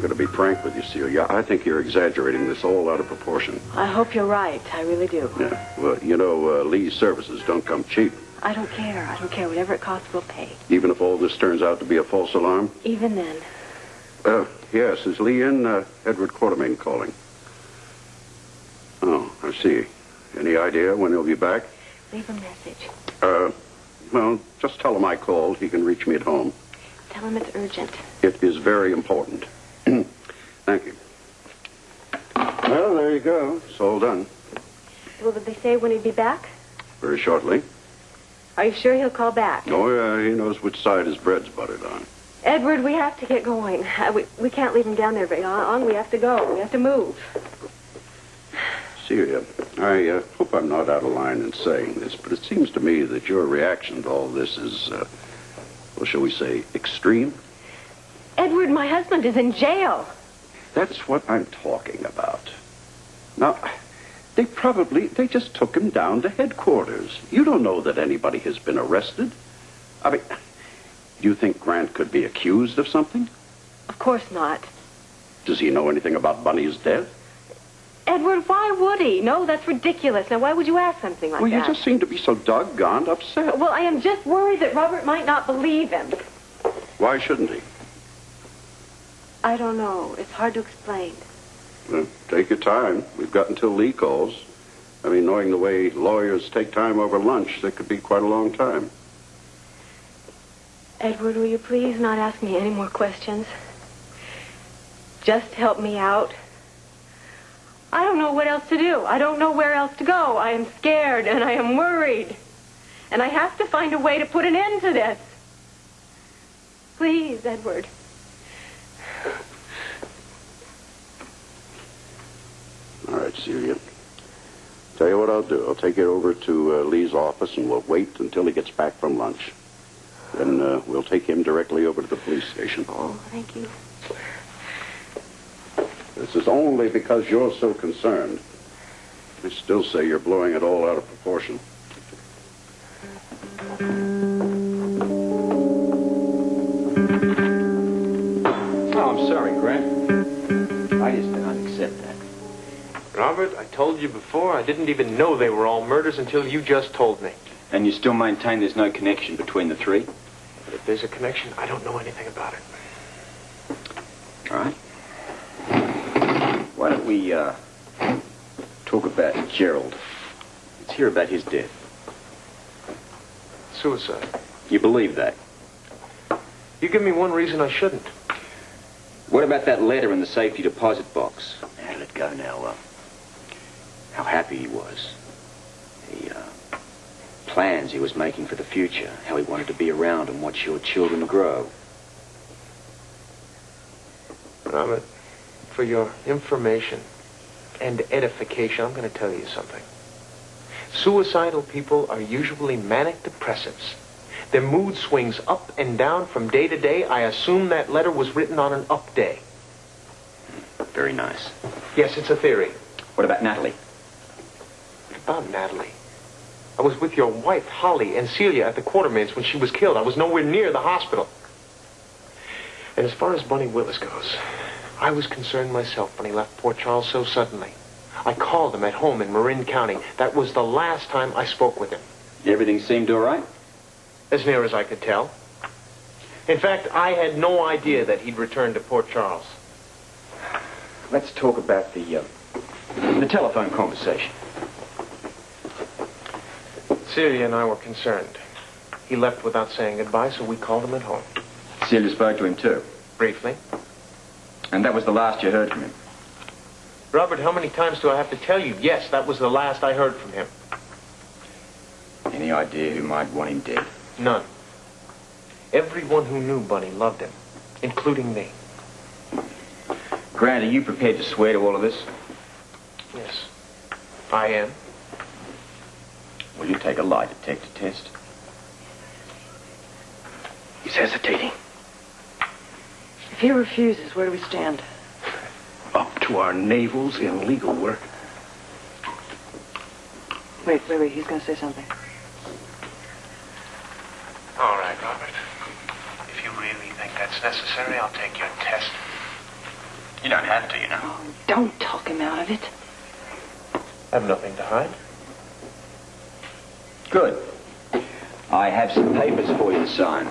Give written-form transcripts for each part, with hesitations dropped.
I'm going to be frank with you, Celia. I think you're exaggerating this all out of proportion. I hope you're right. I really do. Yeah. Well, you know, Lee's services don't come cheap. I don't care. I don't care. Whatever it costs, we'll pay. Even if all this turns out to be a false alarm? Even then. Yes. Is Lee in? Edward Quartermain calling. Oh, I see. Any idea when he'll be back? Leave a message. Well, just tell him I called. He can reach me at home. Tell him it's urgent. It is very important. Thank you. Well, there you go. It's all done. Well, did they say when he'd be back? Very shortly. Are you sure he'll call back? Oh, yeah, he knows which side his bread's buttered on. Edward, we have to get going. We can't leave him down there very long. We have to go. We have to move. Celia, I hope I'm not out of line in saying this, but it seems to me that your reaction to all this is, well, shall we say, extreme? Edward, my husband is in jail. That's what I'm talking about. Now, they just took him down to headquarters. You don't know that anybody has been arrested. I mean, do you think Grant could be accused of something? Of course not. Does he know anything about Bunny's death? Edward, why would he? No, that's ridiculous. Now, why would you ask something like that? Well, you just seem to be so doggone upset. Well, I am just worried that Robert might not believe him. Why shouldn't he? I don't know. It's hard to explain. Well, take your time. We've got until Lee calls. I mean, knowing the way lawyers take time over lunch, that could be quite a long time. Edward, will you please not ask me any more questions? Just help me out. I don't know what else to do. I don't know where else to go. I am scared and I am worried. And I have to find a way to put an end to this. Please, Edward. All right, Celia. Tell you what I'll do. I'll take it over to Lee's office and we'll wait until he gets back from lunch. Then we'll take him directly over to the police station. Oh, thank you. This is only because you're so concerned. I still say you're blowing it all out of proportion. Oh, I'm sorry, Grant. I just cannot accept that. Robert, I told you before, I didn't even know they were all murders until you just told me. And you still maintain there's no connection between the three? But if there's a connection, I don't know anything about it. All right. Why don't we, talk about Gerald? Let's hear about his death. Suicide. You believe that? You give me one reason I shouldn't. What about that letter in the safety deposit box? Now, let go now. How happy he was. The plans he was making for the future. How he wanted to be around and watch your children grow. Robert, for your information and edification, I'm going to tell you something. Suicidal people are usually manic depressives. Their mood swings up and down from day to day. I assume that letter was written on an up day. Very nice. Yes, it's a theory. What about Natalie? What about Natalie? I was with your wife, Holly, and Celia at the Quartermains when she was killed. I was nowhere near the hospital. And as far as Bunny Willis goes, I was concerned myself when he left Port Charles so suddenly. I called him at home in Marin County. That was the last time I spoke with him. Everything seemed all right? As near as I could tell. In fact, I had no idea that he'd returned to Port Charles. Let's talk about the telephone conversation. Celia and I were concerned. He left without saying goodbye, so we called him at home. Celia spoke to him too? Briefly. And that was the last you heard from him? Robert, how many times do I have to tell you? Yes, that was the last I heard from him. Any idea who might want him dead? None. Everyone who knew Bunny loved him, including me. Grant, are you prepared to swear to all of this? Yes, I am. Will you take a lie detector test? He's hesitating. If he refuses, where do we stand? Up to our navels in legal work. Wait. He's going to say something. All right, Robert. If you really think that's necessary, I'll take your test. You don't have to, you know. Oh, don't talk him out of it. I have nothing to hide. Good. I have some papers for you to sign.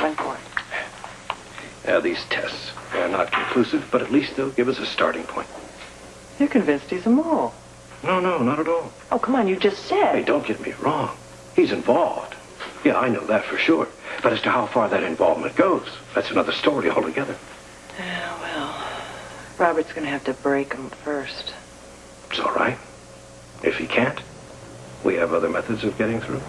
Run for it. These tests are not conclusive, but at least they'll give us a starting point. You're convinced he's a mole. No, not at all. Oh, come on, you just said. Hey, don't get me wrong. He's involved. Yeah, I know that for sure. But as to how far that involvement goes, that's another story altogether. Yeah, well, Robert's going to have to break him first. It's all right. If he can't, we have other methods of getting through.